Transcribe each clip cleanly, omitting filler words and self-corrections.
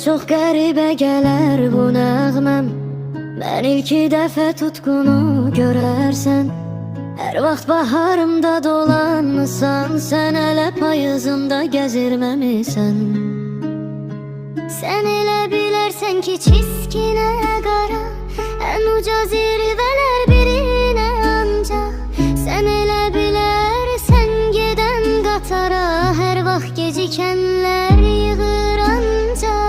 çok qəribə gələr bu nəğməm. Mən ilk dəfə tutqunu görərsən. Hər vaxt baharımda dolansan, sən elə payızımda gəzirməmisən. Sən elə bilərsən ki çiskinə qara, ən uca zirvələr birinə ancaq. Sən elə bilərsən gedən qatara, hər vaxt gecikənlər yığır ancaq.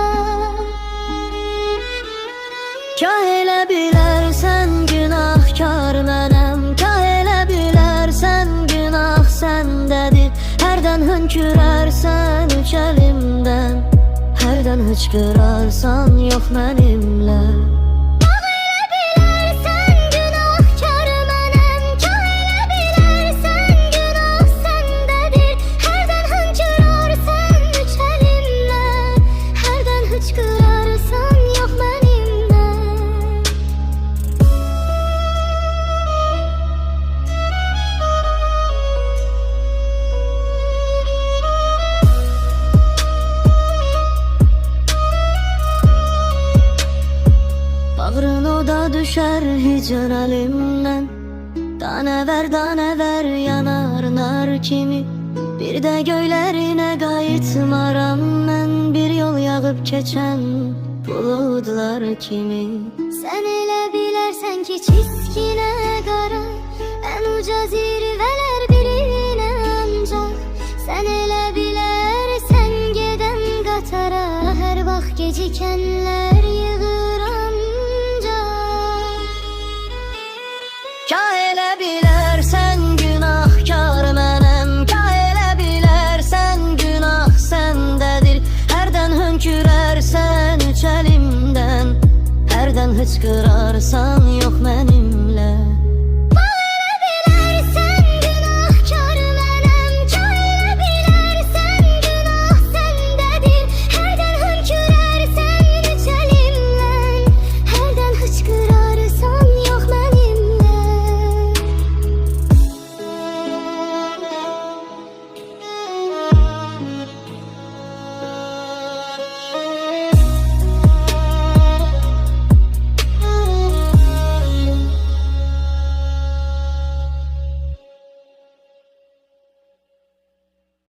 Kah elə bilərsən günahkar mənəm, kah elə bilərsən günah səndədir. Hərdən hönkürərsən üç əlimdən, hərdən hıçqırarsan yox mənimlə. Bağrın oda düşər hicr əlimdən, danəvər yanar nar kimi. Bir də göylərinə qayıtmaram mən, bir yol yağıb keçən buludlar kimi. Sən elə bilərsən ki çiskinə qara, ən uca zirvələr birinə ancaq. Sən elə bilərsən gedən qatara, hər vaxt gecikənlər yığır ancaq. Kah elə bilərsən günahkar mənəm, kah elə bilərsən günah səndədir. Hərdən hönkürərsən üç əlimdən, hərdən hıçqırarsan yox mənimlə.